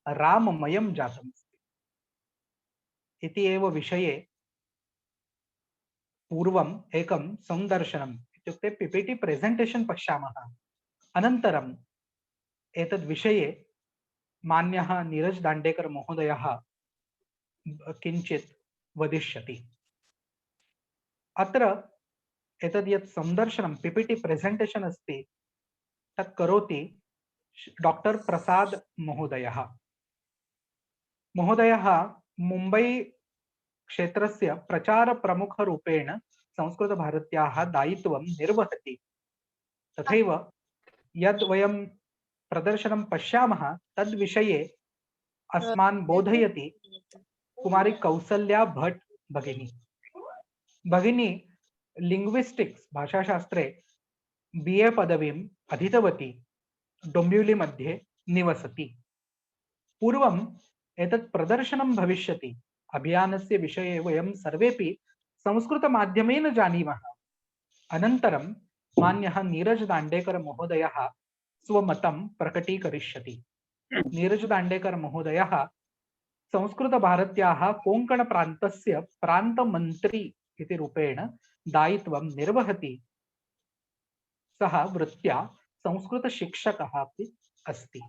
राममयं जातमस्ति इति एव विषये पूर्वम् एकं संदर्शनम् इत्युक्ते पीपीटी प्रेजेंटेशन् पश्यामः। अनन्तरम् एतद् विषये मान्यः नीरज दाण्डेकर महोदयः किञ्चित् वदिष्यति। अत्र एतद् यत् संदर्शनं पीपीटी प्रेजेंटेशन् अस्ति तत् करोति डॉक्टर प्रसाद महोदयः। महोदयः मुम्बै क्षेत्रस्य प्रचारप्रमुखरूपेण संस्कृतभारत्याः दायित्वं निर्वहति। तथैव यद् वयं प्रदर्शनं पश्यामः तद्विषये अस्मान् बोधयति कुमारी कौसल्या भट्ट भगिनी। भगिनी लिंग्विस्टिक्स भाषाशास्त्रे बीए पदवीम् अधीतवती, डोम्बिवली मध्ये निवसति। पूर्वम् एतत् प्रदर्शनं भविष्यति। अभियानस्य विषये वयं सर्वेपि संस्कृतमाध्यमेन जानीमः। अनन्तरं मान्यः नीरज दाण्डेकर महोदयः स्वमतं प्रकटीकरिष्यति। नीरज दाण्डेकर महोदयः संस्कृतभारत्याः कोङ्कणप्रान्तस्य प्रान्तमन्त्री इति रूपेण दायित्वं निर्वहति। सः वृत्त्या संस्कृतशिक्षकः अपि अस्ति।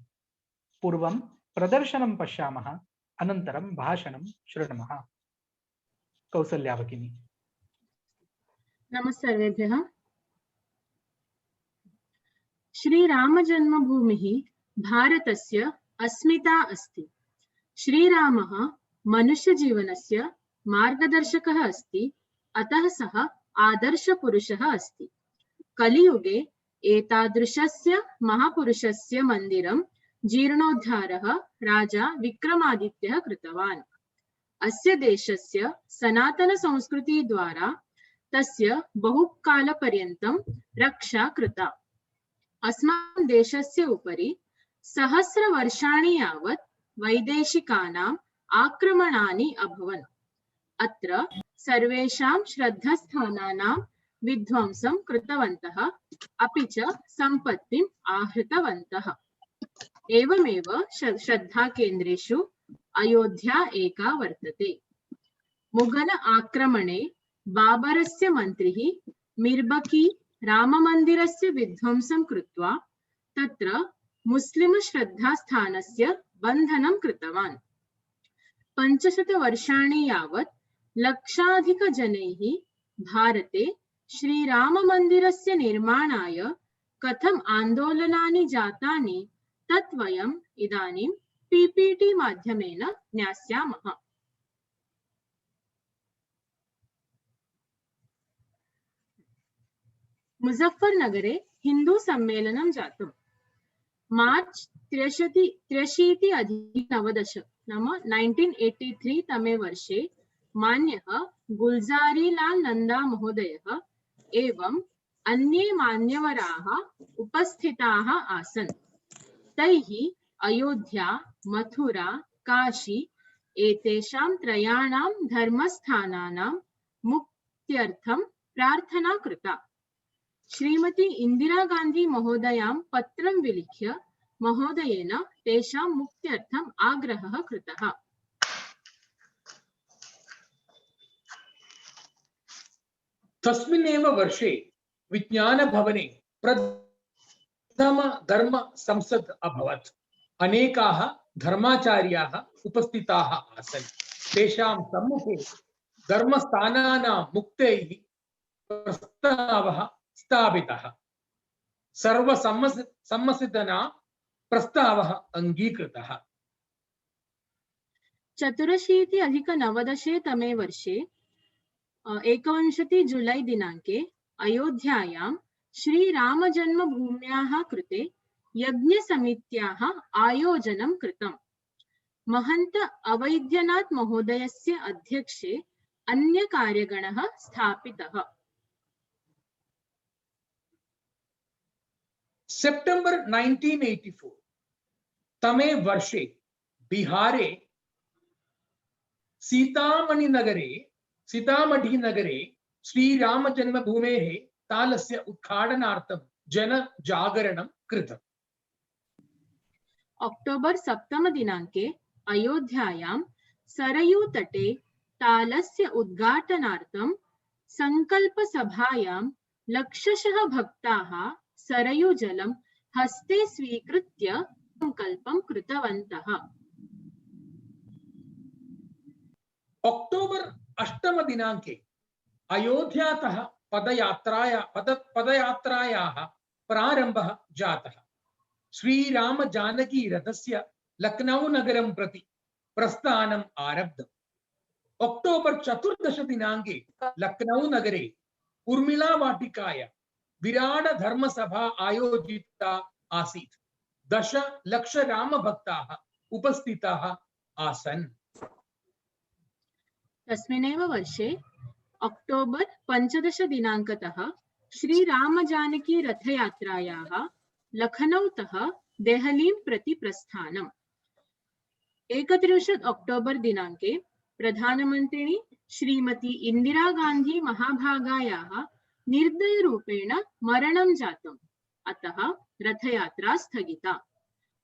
पूर्वं प्रदर्शनं पश्यामः, अनन्तरं भाषणं शृणुमः। कौसल्या भगिनी। नमस्ते सर्वेभ्यः। श्रीरामजन्मभूमिः भारतस्य अस्मिता अस्ति। श्रीरामः मनुष्यजीवनस्य मार्गदर्शकः अस्ति, अतः सः आदर्शपुरुषः अस्ति। कलियुगे एतादृशस्य महापुरुषस्य मन्दिरं जीर्णोद्धारः राजा विक्रमादित्यः कृतवान्। अस्य देशस्य सनातनसंस्कृतिद्वारा तस्य बहुकालपर्यन्तं रक्षा कृता। अस्माकं देशस्य उपरि सहस्रवर्षाणि यावत् वैदेशिकानाम् आक्रमणानि अभवन्। अत्र सर्वेषां श्रद्धास्थानानां विध्वंसं कृतवन्तः, अपि च सम्पत्तिम् आहृतवन्तः। एवमेव श्रद्धाकेन्द्रेषु अयोध्या एका वर्तते। मुगल आक्रमणे बाबरस्य मन्त्रिः मिर्बकी राममन्दिरस्य विध्वंसं कृत्वा तत्र मुस्लिम श्रद्धास्थानस्य बन्धनं कृतवान्। 500 वर्षाणि यावत् लक्षाधिकजनैः भारते श्रीराममन्दिरस्य निर्माणाय कथम् आन्दोलनानि जातानि तत् वयम् इदानीं पीपीटी माध्यमेन ज्ञास्यामः। मुजफ्फरनगरे हिंदू सम्मेलनं जातम्। मार्च 83 नाम 1983 तमे वर्षे मान्यः गुलजारीलाल नंदा महोदयः एवं अन्ये मान्यवराः उपस्थिताः आसन्। तैः अयोध्या, मथुरा, काशी एतेषां त्रयाणां धर्मस्थानानां मुक्त्यर्थं प्रार्थना कृता। श्रीमती इंदिरा गांधी महोदयां पत्रं विलिख्य महोदयेन तेषां मुक्त्यर्थम् आग्रहः कृतः। तस्मिन्नेव वर्षे विज्ञानभवने प्रथम धर्म संसद् अभवत्। अनेकाः धर्माचार्याः उपस्थिताः आसन्। तेषां सम्मुखे धर्मस्थानानां मुक्तैः प्रस्तावः स्थापितः। सर्वसम्मतिना प्रस्तावः अङ्गीकृतः। 84 तमे वर्षे 21 जुलै दिनाङ्के अयोध्यायां श्रीरामजन्मभूम्याः कृते यज्ञसमित्याः आयोजनं कृतम्। महन्त अवैद्यनाथ महोदयस्य अध्यक्षे अन्यकार्यगणः स्थापितः। सेप्टेम्बर् 1984 तमे वर्षे बिहारे सीतामढ़ीनगरे श्रीरामजन्मभूमेः तालस्य उद्घाटनार्थं जनजागरणं कृतम्। अक्टोबर् 7 दिनाङ्के अयोध्यायां सरयूतटे तालस्य उद्घाटनार्थं संकल्पसभायां लक्षशः भक्ताः सरयूजलं हस्ते स्वीकृत्य संकल्पं कृतवन्तः। अक्टोबर् 8 दिनाङ्के अयोध्यातः पदयात्रायाः प्रारम्भः जातः। श्रीराम जानकी रथस्य लखनौ नगरं प्रति प्रस्थानम् आरब्धम्। अक्टोबर् 14 दिनाङ्के लखनौ नगरे उर्मिला वाटिकायां विराट धर्मसभा आयोजिता आसीत्। 10 लक्ष रामभक्ताः उपस्थिताः आसन्। तस्मिन्नेव वर्षे अक्टोबर् 15 दिनाङ्कतः श्रीरामजानकी रथयात्रायाः लखनौतः देहलीं प्रति प्रस्थानम्। 31 अक्टोबर् दिनाङ्के प्रधानमन्त्रिणी श्रीमती इंदिरा गान्धी महाभागायाः निर्दयरूपेण मरणं जातम्, अतः रथयात्रा स्थगिता।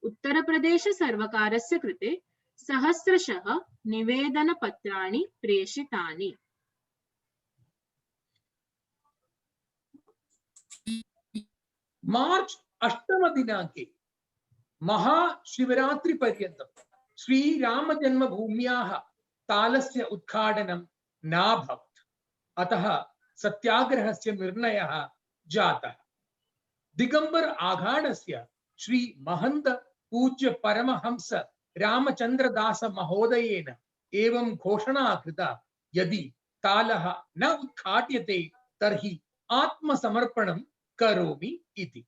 उत्तरप्रदेश सर्वकारस्य कृते सहस्रशः निवेदनपत्राणि प्रेषितानि। मार्च 8 दिनाङ्के महाशिवरात्रिपर्यन्तं श्रीरामजन्मभूम्याः तालस्य उद्घाटनं नाभवत्, अतः सत्याग्रहस्य निर्णयः जातः। दिगंबर आघाडस्य श्री महंत पूज्य परमहंस रामचंद्रदास महोदयेन एवं घोषणा कृता, यदि तालः न उद्घाट्यते तर्हि आत्मसमर्पणं करोमि इति।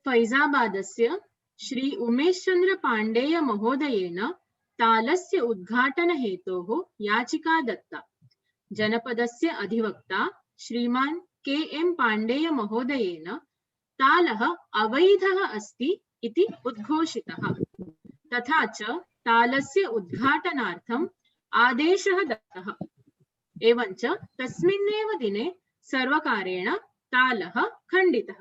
फैजाबादस्य श्री उमेश चंद्र पाण्डेय महोदयेन तालस्य उद्घाटन हेतोः याचिका दत्ता। जनपदस्य अधिवक्ता श्रीमान के.एम. पाण्डेय महोदयेन तालः अवैधः अस्ति इति उद्घोषितः, तथा च तालस्य उद्घाटनार्थम् आदेशः दत्तः। एवञ्च तस्मिन्नेव दिने सर्वकारेण तालः खण्डितः।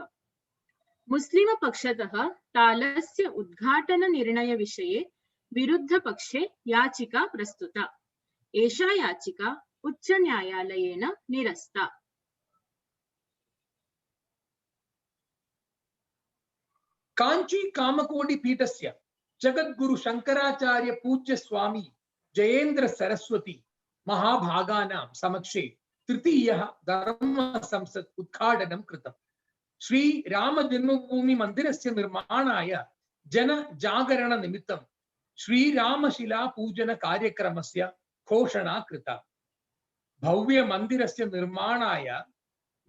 मुस्लिम पक्षतः तालस्य उद्घाटन निर्णय विषये विरुद्ध पक्षे याचिका प्रस्तुता। एषा याचिका उच्च न्यायालयेन निरस्ता। कांची कामकोटि पीठस्य जगद्गुरु शंकराचार्य पूज्य स्वामी जयेंद्र सरस्वती महाभागानां समक्षे तृतीयः धर्म संसद उद्घाटनं कृतम्। श्री राम जन्मभूमि मंदिरस्य निर्माणाय जन जागरण निमित्तं श्रीरामशिला पूजन कार्यक्रमस्य घोषणा कृता। भव्य मंदिरस्य निर्माणाय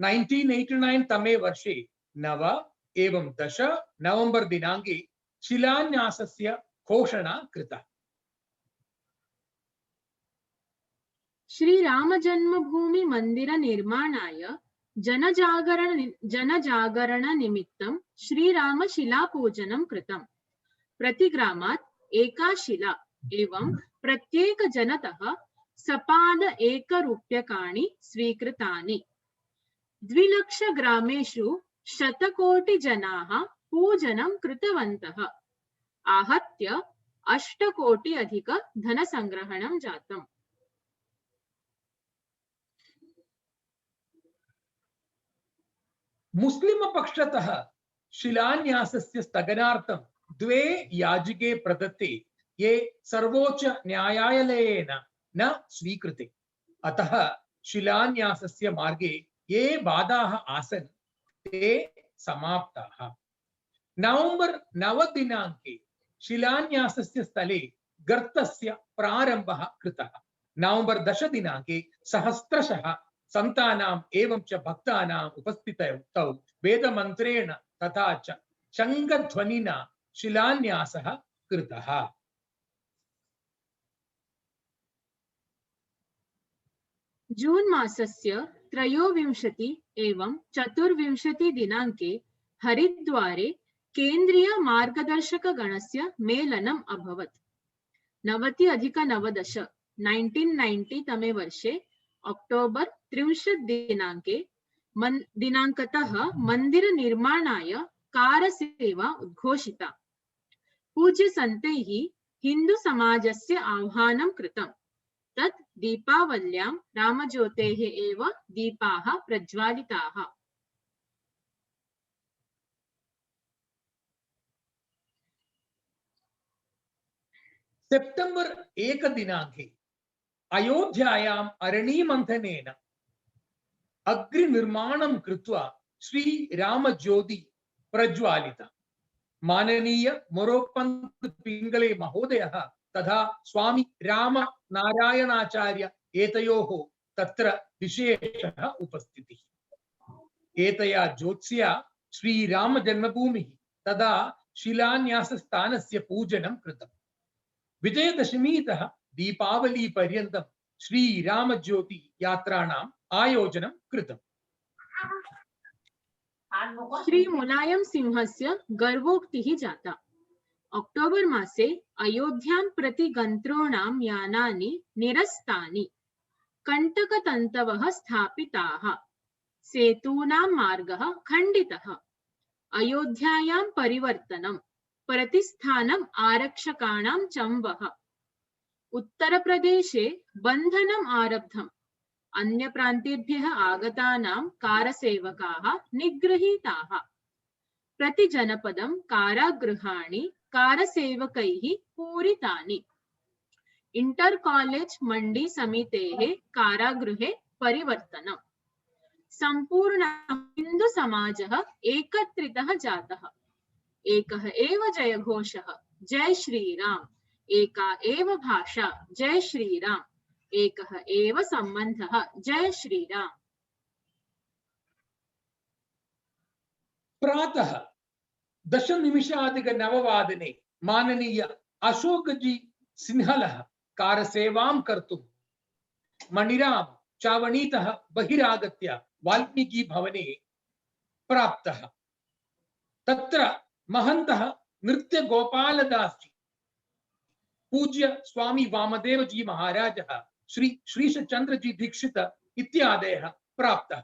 1989 तमे वर्षे 9 एवं 10 नवंबर दिनांके शिलान्यासस्य घोषणा कृता। श्री राम जन्मभूमि मंदिर निर्माणाय जनजागरण निमित्तं श्रीराम शिला पूजनं कृतम्। प्रतिग्रामात् एका शिला एवं प्रत्येक जनतः सपाद 1 रूप्यकाणि स्वीकृतानि। 2 लक्ष ग्रामेषु 100 कोटि जनाः पूजनं कृतवन्तः। आहत्य 8 कोटि अधिक धनसंग्रहणं जातम्। मुस्लिम पक्षतः शिलान्यासस्य स्थगनार्थं 2 याचिके प्रदत्ते, ये सर्वोच्च न्यायालयेन न स्वीकृते। अतः शिलान्यासस्य मार्गे ये बाधाः आसन् ते समाप्ताः। नवंबर 9 दिनांके शिलान्यासस्य स्थले गर्तस्य प्रारम्भः कृतः। नवंबर 10 दिनांके सहस्रशः संतानाम् एवं च भक्तानाम् उपस्थितौ वेदमन्त्रेण तथा च शङ्खध्वनिना शिलान्यासः कृतः। जून मासस्य 23 एवं 24 दिनांके हरिद्वारे केन्द्रीय मार्गदर्शक गणस्य मेलनम् अभवत्। 90+9 1990 तमे वर्षे अक्टोबर् 30 दिनांकतः मंदिर निर्माणाय कारसेवा उद्घोषिता। पूज्यसन्तैः हिन्दुसमाजस्य आह्वानं कृतं। तत् दीपावल्यां रामज्योतेः एव दीपाः प्रज्वालिताः। सेप्टेम्बर् 1 दिनाङ्के अयोध्यायाम् अरणीमन्थनेन अग्निनिर्माणं कृत्वा श्रीरामज्योति प्रज्वालिता। माननीय मोरोपन्त पिंगले महोदयः तथा स्वामी राम नारायणाचार्य एतयोः तत्र विशेषः उपस्थितिः। एतया ज्योत्स्या श्रीराम जन्मभूमिः तथा शिलान्यासस्थानस्य पूजनं कृतम्। विजयदशमीतः दीपावली पर्यन्तं श्रीरामज्योति यात्राणाम् आयोजनं कृतम्। श्री मुलायम सिंहस्य गर्वोक्तिः जाता। अक्टोबर् मासे अयोध्यां प्रति गन्तॄणां यानानि निरस्तानि, कण्टकतन्तवः स्थापिताः, सेतूनां मार्गः खण्डितः, अयोध्यायां परिवर्तनं, प्रतिस्थानम् आरक्षकाणां चम्बः, उत्तरप्रदेशे बन्धनम् आरब्धम्, अन्य प्रान्तेभ्यः आगतानां कारसेवकाः निगृहीताः, प्रतिजनपदं कारागृहाणि कारसेवकैः पूरितानि, इंटर कॉलेज मंडी समितेः कारागृहे परिवर्तनम्, सम्पूर्ण हिंदू समाजः एकत्रितः जातः। एकः एव जयघोषः जय श्रीराम, एका एव भाषा जय श्रीराम, एकः एव सम्बन्धः जय श्रीराम। प्रातः 10:09 माननीय अशोकजी सिंहलः कारसेवां कर्तुं मणिराम चावणीतः बहिरागत्य वाल्मीकि भवने प्राप्तः। तत्र महन्तः नृत्य गोपालदासजी, पूज्य स्वामी वामदेव जी महाराजः, श्री श्रीशचंद्र जी दीक्षित इत्यादयः प्राप्तः।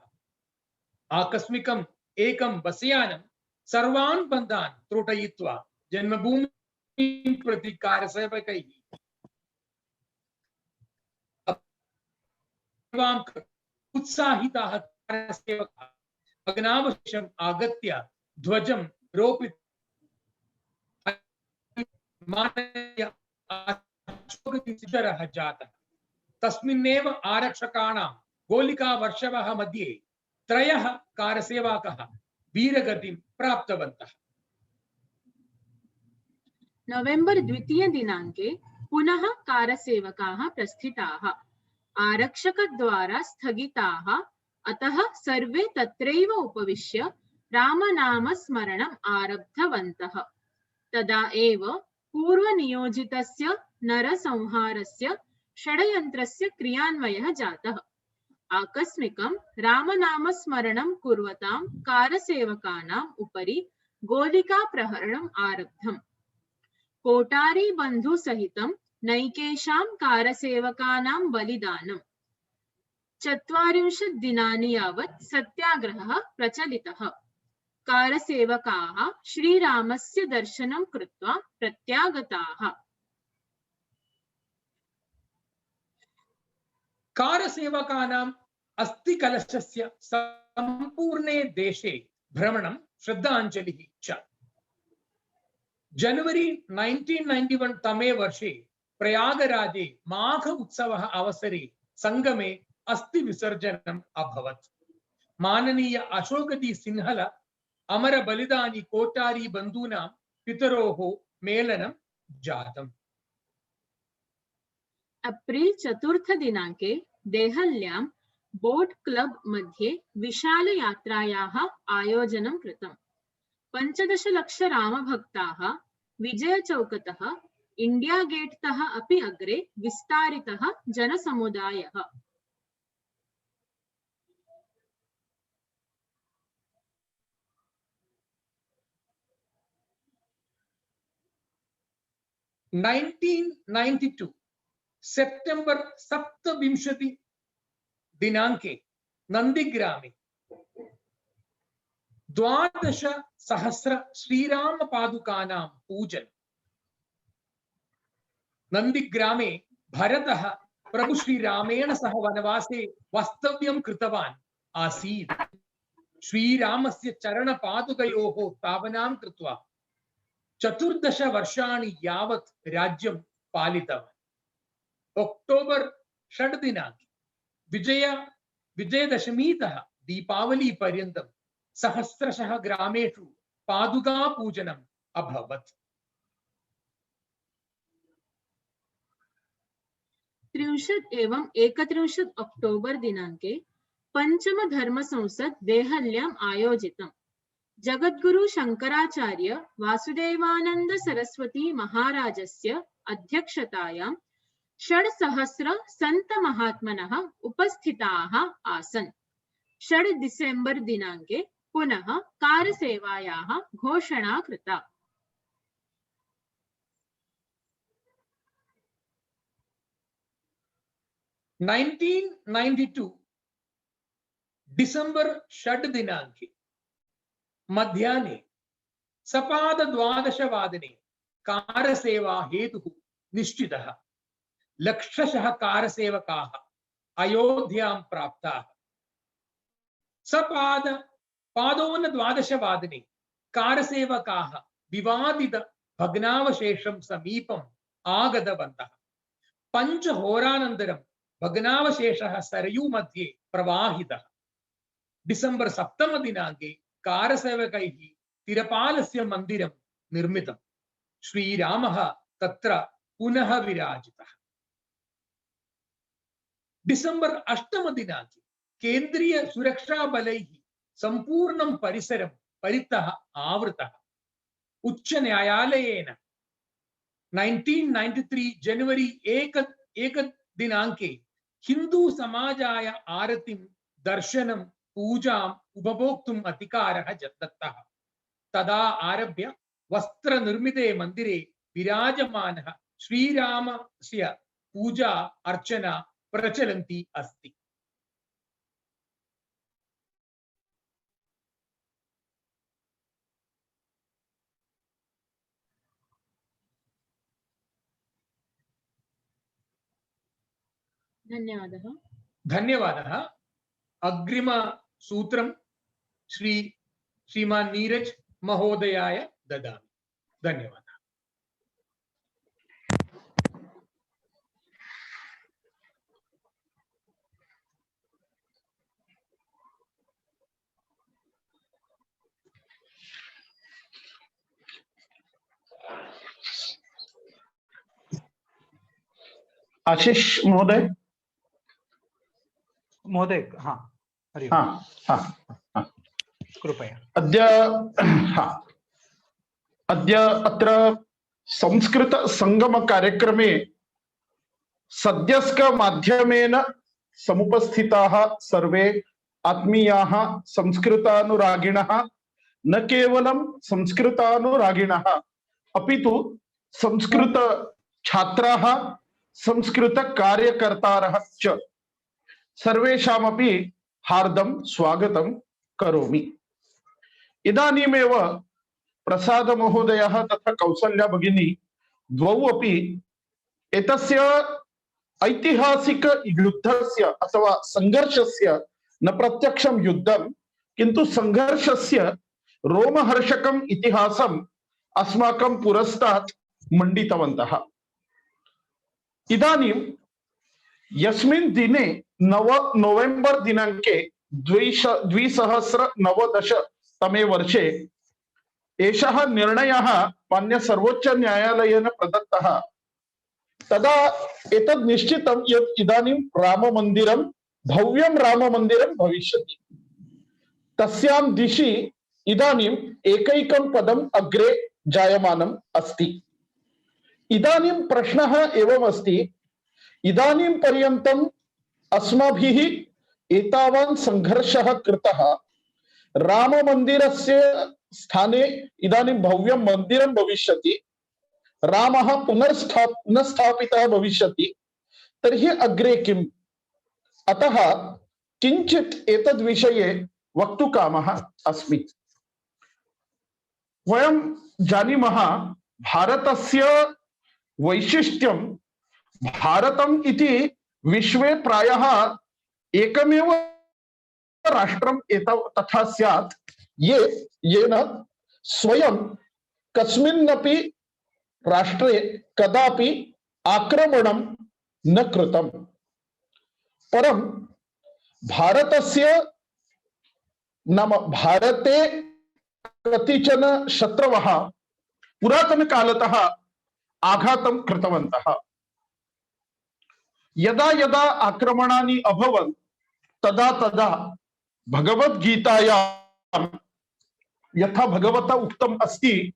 आकस्मिकम् एकं बसयानं सर्वान् बन्धान् त्रोटयित्वा जन्मभूमिं प्रति कारसेवकैः उत्साहिताः कारसेवकाः भग्नावशेषम् आगत्य ध्वजं रोपित माननीय अशोकजीसिद्धरः जातः। तस्मिन्नेव आरक्षकाणां गोलिकावर्षवः मध्ये त्रयः कारसेवकाः वीरगतिं प्राप्तवन्तः। नवेम्बर् 2 दिनाङ्के पुनः कारसेवकाः प्रस्थिताः, आरक्षकद्वारा स्थगिताः, अतः सर्वे तत्रैव उपविश्य रामनामस्मरणम् आरब्धवन्तः। तदा एव पूर्वनियोजितस्य नरसंहारस्य षड्यन्त्रस्य क्रियान्वयः जातः। आकस्मिकं रामनामस्मरणं कुर्वतां कारसेवकानाम् उपरि गोलिकाप्रहरणम् आरब्धम्। कोटारी बंधु सहितं नैकेषां कारसेवकानां बलिदानम्। 40 दिनानि यावत् सत्याग्रहः प्रचलितः। कारसेवकाः श्रीरामस्य दर्शनं कृत्वा प्रत्यागताः। कारसेवकानाम् अस्थिकलशस्य सम्पूर्णे देशे भ्रमणं श्रद्धाञ्जलिः च। जनवरी 1991 तमे वर्षे प्रयागराजे माघ उत्सवः अवसरे संगमे अस्थि विसर्जनम् अभवत्। माननीय अशोकजी सिंहल अमर बलिदानी कोटारी बंधूनां पितरोः मेलनं जातम्। एप्रिल 4 दिनाङ्के देहल्यां बोट क्लब मध्ये विशाल यात्रायाः आयोजनं कृतम्। 15 लक्ष रामभक्ताः विजयचौकतः इंडिया गेट तः अपि अग्रे विस्तारितः जनसमुदायः। सेप्टेम्बर् 27 दिनाङ्के नंदीग्रामे 12,000 श्रीराम पादुकानां पूजन, नंदिग्रामे भरतः प्रभु श्रीरामेण सह वनवासे वास्तव्यं कृतवान् आसीत्। श्रीरामस्य चरणपादुकयोः स्थापनां कृत्वा 14 वर्षाणि यावत् राज्यं पालितवान्। अक्टोबर् 6 दिनाङ्के विजयदशमीतः दीपावली पर्यन्तं सहस्रशः ग्रामेषु पादुका पूजनम् अभवत्। 30 एवं 31 अक्टोबर दिनांके पंचम धर्म संसद देहल्याम् आयोजितम्। जगद्गुरु शंकराचार्य वासुदेवानंद सरस्वती महाराजस्य अध्यक्षतायां 600 संत महात्मनः उपस्थिताः आसन्। 6 डिसेम्बर् दिनांके पुनः कारसेवायाः घोषणा कृता। डिसेम्बर् 6 दिनाङ्के मध्याह्ने सपाद-12 कारसेवा हेतुः निश्चितः। लक्षशः कारसेवकाः अयोध्यां प्राप्ताः। पादोन-12 कारसेवकाः विवादित भग्नावशेषं समीपम् आगतवन्तः। 5 होरानन्तरं भग्नावशेषः सरयू मध्ये प्रवाहितः। डिसेम्बर् 7 दिनाङ्के कारसेवकैः तिरपालस्य मन्दिरं निर्मितं। श्रीरामः तत्र पुनः विराजितः। डिसेम्बर् 8 दिनाङ्के केन्द्रीय सुरक्षाबलैः सम्पूर्णं परिसरं परितः आवृतः। उच्च न्यायालयेन 1993 जनवरी 1 दिनाङ्के हिंदू समाजाय आरतिं दर्शनं पूजाम् उपभोक्तुम् अधिकारः दत्तः। तदा आरभ्य वस्त्रनिर्मिते मन्दिरे विराजमानः श्रीरामस्य पूजा अर्चना प्रचलन्ती अस्ति। धन्यवादः। धन्यवादः। अग्रिम सूत्रं श्रीमान् नीरज महोदयाय ददामि। धन्यवादः। आशीष महोदय। महोदय, हाँ, हरि ओम। हाँ हाँ हाँ, कृपया। अद्य अत्र संस्कृत संगम कार्यक्रमे सद्यस्क माध्यमेन समुपस्थिताः सर्वे आत्मीयाः संस्कृतानुरागिणः, न केवलं संस्कृतानुरागिणः अपितु संस्कृत छात्राः, संस्कृत कार्यकर्तारः च सर्वेषामपि हार्दं स्वागतं करोमि। इदानीमेव प्रसाद महोदयः तथा कौसल्या भगिनी द्वौ अपि एतस्य ऐतिहासिक युद्धस्य अथवा संघर्षस्य, न प्रत्यक्षं युद्धं किन्तु संघर्षस्य रोमहर्षकम् इतिहासम् अस्माकं पुरस्तात् मण्डितवन्तः। इदानीं यस्मिन् दिने 9 नवेम्बर् दिनाङ्के 2019 तमे वर्षे एषः निर्णयः मान्य सर्वोच्च न्यायालयेन प्रदत्तः, तदा एतद् निश्चितं यत् इदानीं राममन्दिरं, भव्यं राममन्दिरं भविष्यति। तस्यां दिशि इदानीम् एकैकं पदम् अग्रे जायमानम् अस्ति। इदानीं प्रश्नः एवमस्ति, इदानीं पर्यन्तम् अस्माभिः एतावान् संघर्षः कृतः, राममन्दिरस्य स्थाने इदानीं भव्यं मन्दिरं भविष्यति, रामः पुनर्स्थापितः भविष्यति, तर्हि अग्रे किम्? अतः किञ्चित् एतद् विषये वक्तुकामः अस्मि। वयं जानीमः, भारतस्य वैशिष्ट्यं भारतम् इति विश्वे प्रायः एकमेव राष्ट्रम् तथा स्यात् येन स्वयं कस्मिन्नपि राष्ट्रे कदापि आक्रमणं न कृतम्। परं भारतस्य नाम भारते कतिचन शत्रवः पुरातनकालतः आघातं कृतवन्तः। यदा यदा आक्रमणानि अभवन् तदा तदा भगवद्गीतायां यथा भगवता उक्तम् अस्ति,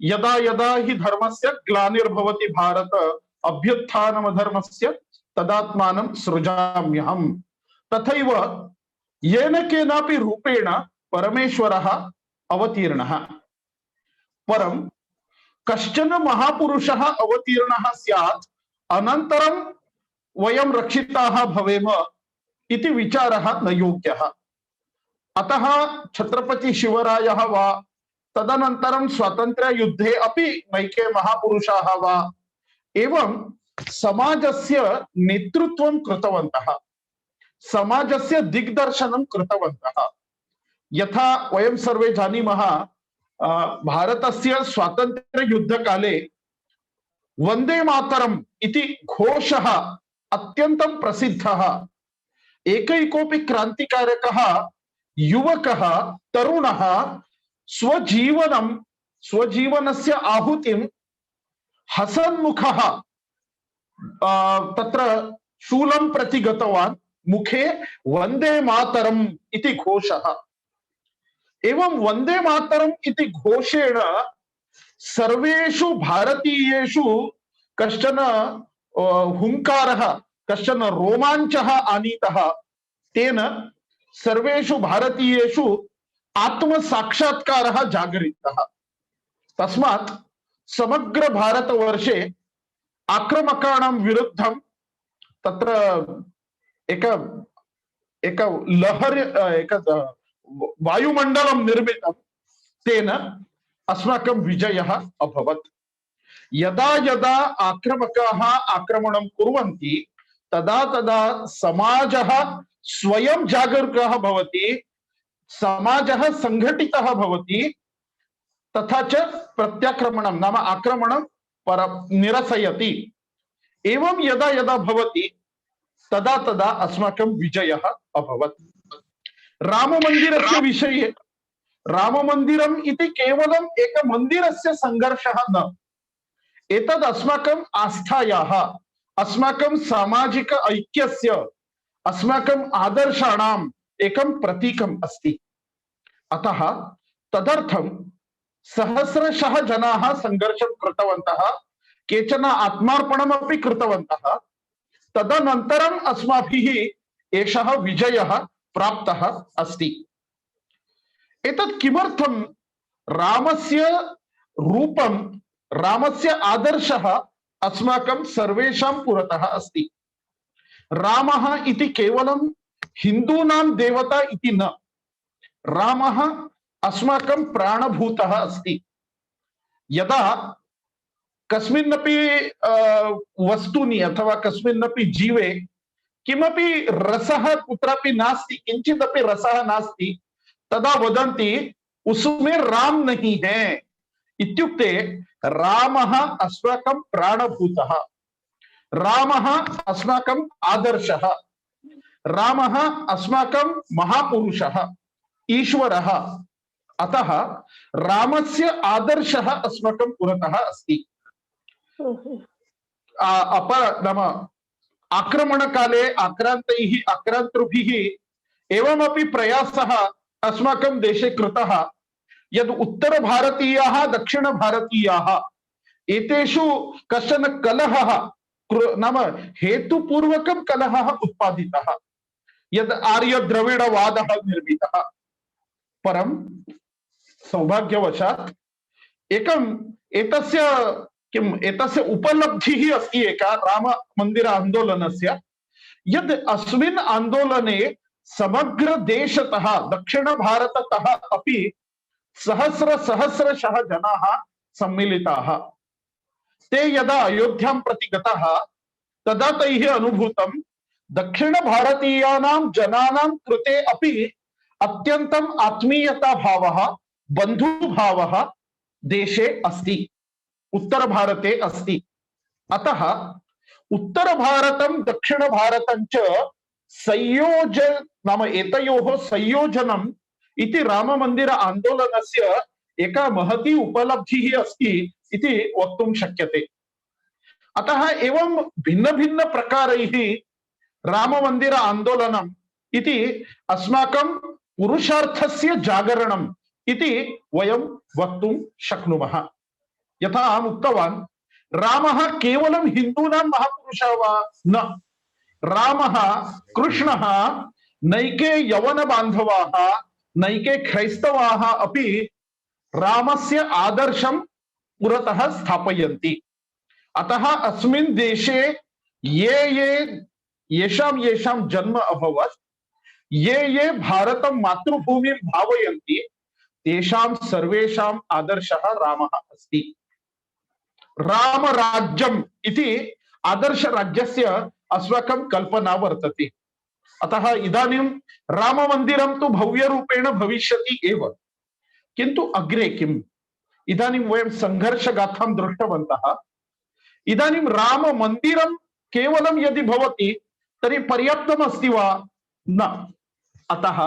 यदा यदा हि धर्मस्य ग्लानिर्भवति भारत अभ्युत्थानमधर्मस्य तदात्मानं सृजाम्यहम्। तथैव येन केनापि रूपेण परमेश्वरः अवतीर्णः। परं कश्चन महापुरुषः अवतीर्णः स्यात् अनन्तरं वयं रक्षिताः भवेम इति विचारः न योग्यः। अतः छत्रपति शिवरायः वा तदनन्तरं स्वातन्त्र्ययुद्धे अपि नैके महापुरुषाः वा एवं समाजस्य नेतृत्वं कृतवन्तः, समाजस्य दिग्दर्शनं कृतवन्तः। यथा वयं सर्वे जानीमः, भारतस्य स्वातन्त्र्ययुद्धकाले वन्दे मातरम् इति घोषः अत्यन्तं प्रसिद्धः। एकैकोऽपि क्रान्तिकारकः युवकः तरुणः स्वजीवनस्य आहुतिं हसन्मुखः तत्र शूलं प्रति गतवान्, मुखे वन्दे मातरम् इति घोषः। एवं वन्दे मातरम् इति घोषेण सर्वेषु भारतीयेषु कश्चन हुङ्कारः, कश्चन रोमाञ्चः आनीतः। तेन सर्वेषु भारतीयेषु आत्मसाक्षात्कारः जागरितः। तस्मात् समग्र भारतवर्षे आक्रमकाणां विरुद्धं तत्र एक लहरी वायुमण्डलं निर्मितं। तेन अस्माकं विजयः अभवत्। यदा यदा आक्रमकाः आक्रमणं कुर्वन्ति तदा तदा समाजः स्वयं जागरूकः भवति, समाजः संघटितः भवति, तथा च प्रत्याक्रमणं नाम आक्रमणं निरसयति। एवं यदा यदा भवति तदा तदा अस्माकं विजयः अभवत्। राममन्दिरस्य विषये, राममन्दिरम् इति केवलम् एक मन्दिरस्य संघर्षः न, एतद् अस्माकम् आस्थायाः, अस्माकं सामाजिक ऐक्यस्य, अस्माकम् आदर्शाणाम् एकं प्रतीकम् अस्ति। अतः तदर्थं सहस्रशः जनाः संघर्षं कृतवन्तः, केचन आत्मार्पणमपि कृतवन्तः। तदनन्तरम् अस्माभिः एषः विजयः प्राप्तः अस्ति। एतत् किमर्थं रामस्य रूपं, रामस्य आदर्शः अस्माकं सर्वेषां पुरतः अस्ति। रामः इति केवलं हिन्दूनां देवता इति न, रामः अस्माकं प्राणभूतः अस्ति। यदा कस्मिन्नपि वस्तुनि अथवा कस्मिन्नपि जीवे किमपि रसः कुत्रापि नास्ति, किंचिदपि रसः नास्ति, तदा वदन्ति उसमें राम नहीं है। इत्युक्ते रामः अस्माकं प्राणभूतः, रामः अस्माकम् आदर्शः, रामः अस्माकं महापुरुषः, ईश्वरः। अतः रामस्य आदर्शः अस्माकं पुरतः अस्ति। नाम आक्रमणकाले आक्रान्तृभिः एवमपि प्रयासः अस्माकं देशे कृतः, यद् उत्तरभारतीयाः दक्षिणभारतीयाः एतेषु कश्चन कलहः नाम हेतुपूर्वकं कलहः उत्पादितः, यद् आर्यद्रविडवादः निर्मितः। परं सौभाग्यवशात् एतस्य उपलब्धिः अस्ति एका राममन्दिर आन्दोलनस्य, यद् अस्मिन् आन्दोलने समग्र देशतः दक्षिणभारततः अपि सहस्रशः जनाः सम्मिलिताः। ते यदा अयोध्यां प्रति गतः तदा तैः अनुभूतं दक्षिणभारतीयानां जनानां कृते अपि अत्यन्तम् आत्मीयताभावः बन्धुभावः देशे अस्ति, उत्तरभारते अस्ति। अतः उत्तरभारतं दक्षिणभारतं च नाम एतयोः संयोजनम् इति राममन्दिर आन्दोलनस्य एका महती उपलब्धिः अस्ति इति वक्तुं शक्यते। अतः एवं भिन्न भिन्न प्रकारैः राममन्दिर आन्दोलनम् इति अस्माकं पुरुषार्थस्य जागरणम् इति वयं वक्तुं शक्नुमः। यथा अहम् उक्तवान्, रामः केवलं हिन्दूनां महापुरुषः वा न, रामः कृष्णः नैके यवनबान्धवाः नैके क्रैस्तवाः अपि रामस्य आदर्शं पुरतः स्थापयन्ति। अतः अस्मिन् देशे येषां जन्म अभवत्, ये भारतं मातृभूमिं भावयन्ति, तेषां सर्वेषाम् आदर्शः रामः अस्ति। रामराज्यम् इति आदर्शराज्यस्य अस्माकं कल्पना वर्तते। अतः इदानीं राममन्दिरं तु भव्यरूपेण भविष्यति एव, किन्तु अग्रे किम्? इदानीं वयं संघर्षगाथां दृष्टवन्तः। इदानीं राममन्दिरं केवलं यदि भवति तर्हि पर्याप्तम् अस्ति वा? न। अतः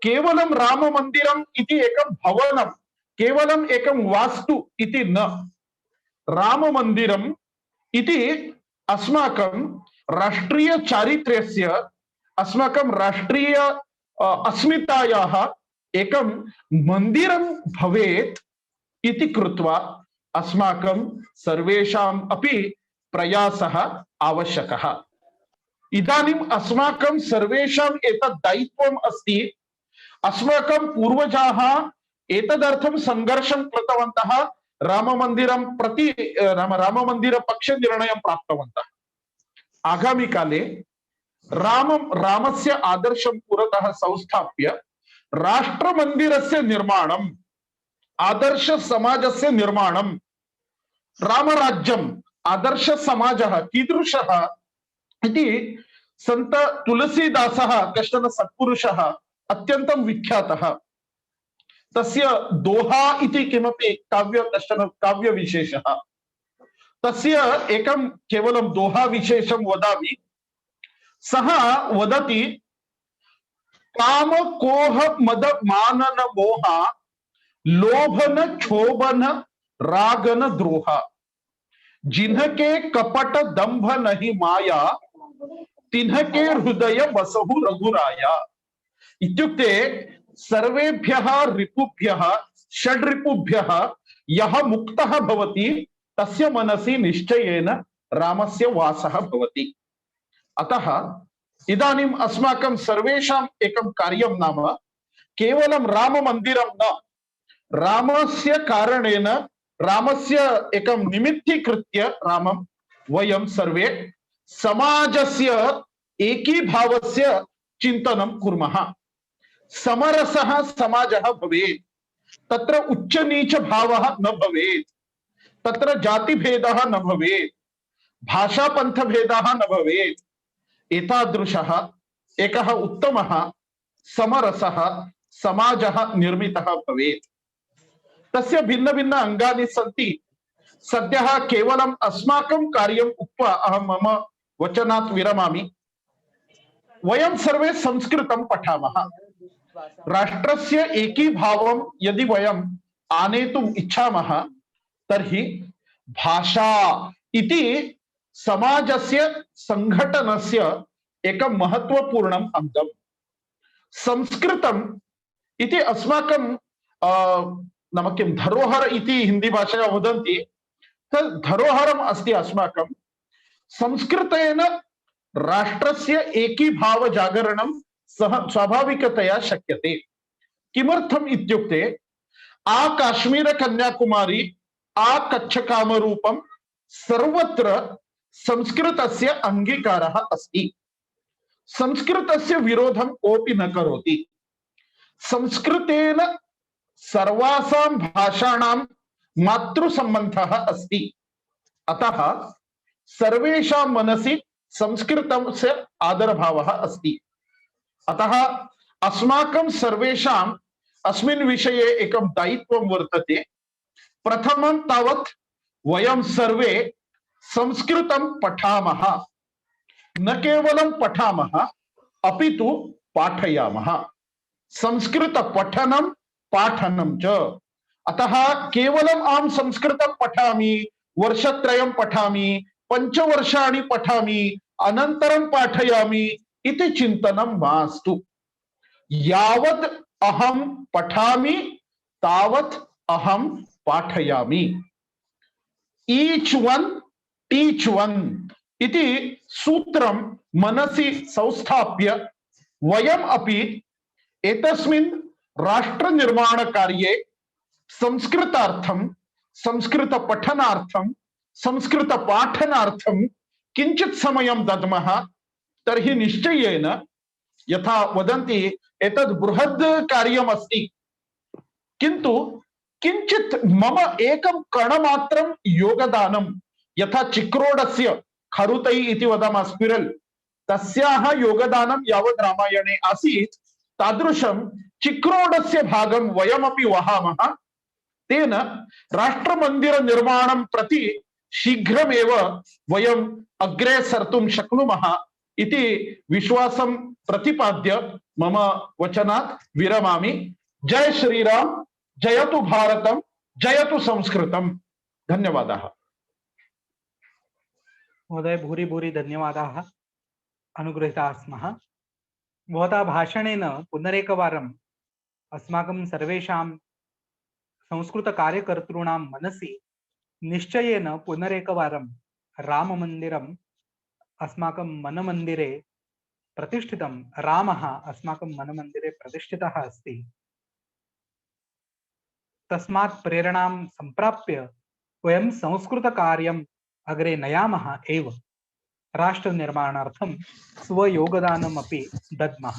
केवलं राममन्दिरम् इति एकं भवनं, केवलं एकं वास्तु इति न, राममन्दिरम् इति अस्माकं राष्ट्रीय चारित्र्यस्य, अस्माकं राष्ट्रीय अस्मितायाः एकं मन्दिरं भवेत् इति कृत्वा अस्माकं सर्वेषाम् अपि प्रयासः आवश्यकः। इदानीम् अस्माकं सर्वेषाम् एतत् दायित्वम् अस्ति। अस्माकं पूर्वजाः एतदर्थं संघर्षं कृतवन्तः, राममन्दिरं प्रति राममन्दिरपक्षे निर्णयं प्राप्तवन्तः। आगामी काले रामस्य आदर्शं पुरतः संस्थाप्य राष्ट्रमन्दिरस्य निर्माणम्, आदर्श समाजस्य निर्माणं, रामराज्यम्, आदर्श समाजः कीदृशः इति संत तुलसीदासः कश्चन सत्पुरुषः अत्यन्तं विख्यातः। तस्य दोहा इति किमपि कश्चन काव्यविशेषः, तस्य एकं केवलं दोहा विशेषं वदामि। सः वदति, काम कोह मद मानन मोह लोभन क्षोभन रागन द्रोह जिन्हके कपट दंभ नहीं माया तिन्हके हृदय बसहु रघुराया। इत्युक्ते सर्वेभ्यः रिपुभ्यः षड्रिपुभ्यः यः मुक्तः भवति तस्य मनसि निश्चयेन रामस्य वासः भवति। अतः इदानीम् अस्माकं सर्वेषाम् एकं कार्यं नाम केवलं राममन्दिरं न, रामस्य कारणेन, रामस्य एकं निमित्तीकृत्य रामं वयं सर्वे समाजस्य एकीभावस्य चिन्तनं कुर्मः। समरसः समाजः भवेत्, तत्र उच्चनीचभावः न भवेत्, तत्र जातिभेदः न भवेत्, भाषापन्थभेदः न भवेत्। एतादृशः एकः उत्तमः समरसः समाजः निर्मितः भवेत्। तस्य भिन्न भिन्न अंगानि सन्ति। सद्यः केवलम् अस्माकं कार्यम् उक्त्वा अहं मम वचनात् विरमामि। वयं सर्वे संस्कृतं पठामः। राष्ट्रस्य एकीभावं यदि वयम् आनेतुम् इच्छामः तर्हि भाषा इति समाजस्य संघटनस्य एकं महत्वपूर्णम् अंगम्। संस्कृतम् इति अस्माकं नाम किं धरोहर इति हिंदी भाषया वदन्ति, तद् धरोहरम् अस्ति अस्माकं। संस्कृतेन राष्ट्रस्य एकीभाव जागरणं स्वाभाविकतया शक्यते। किमर्थम् इत्युक्ते आ काश्मीर कन्याकुमारी आ कच्छ कामरूपं सर्वत्र संस्कृतस्य अंगीकारः अस्ति। संस्कृतस्य विरोधं कोऽपि न करोति। संस्कृतेन सर्वासां भाषाणां मातृसम्बन्धः अस्ति। अतः सर्वेषां मनसि संस्कृतस्य आदरभावः अस्ति। अतः अस्माकं सर्वेषाम् अस्मिन् विषये एकं दायित्वं वर्तते। प्रथमं तावत् वयं सर्वे संस्कृतं पठामः, न केवलं पठामः अपि तु पाठयामः। संस्कृत पठनं पाठनं च। अतः केवलम् अहं संस्कृतं पठामि, वर्षत्रयं पठामि, 5 वर्षाणि पठामि, अनन्तरं पाठयामि इति चिन्तनं मास्तु। यावत् अहं पठामि तावत् अहं पाठयामि। ईच वन टीच वन इति सूत्रं मनसि संस्थाप्य वयम् अपि एतस्मिन् राष्ट्रनिर्माणकार्ये संस्कृतार्थं, संस्कृतपठनार्थं, संस्कृतपाठनार्थं किञ्चित् समयं दद्मः तर्हि निश्चयेन यथा वदन्ति एतद् बृहद् कार्यमस्ति, किन्तु किञ्चित् मम एकं कणमात्रं योगदानं, यथा चिक्रोडस्य खरुतै इति वदामः स्पिरल्, तस्याः योगदानं यावत् रामायणे आसीत् तादृशं चिक्रोडस्य भागं वयमपि वहामः। तेन राष्ट्रमन्दिरनिर्माणं प्रति शीघ्रमेव वयम् अग्रे सर्तुं शक्नुमः इति विश्वासं प्रतिपाद्य मम वचनात् विरमामि। जय श्रीराम, जयतु भारतम, जयतु संस्कृतम। धन्यवादाः। महोदय भूरि भूरि धन्यवादाः अनुगृहीताः स्मः। भवता भाषणेन पुनरेकवारम् अस्माकं सर्वेषां संस्कृतकार्यकर्तॄणां मनसि निश्चयेन पुनरेकवारं राममन्दिरम् अस्माकं मनमन्दिरे प्रतिष्ठितं, रामः अस्माकं मनमन्दिरे प्रतिष्ठितः अस्ति। तस्मात् प्रेरणां सम्प्राप्य वयं संस्कृतकार्यम् अग्रे नयामः एव, राष्ट्रनिर्माणार्थं स्वयोगदानमपि दद्मः।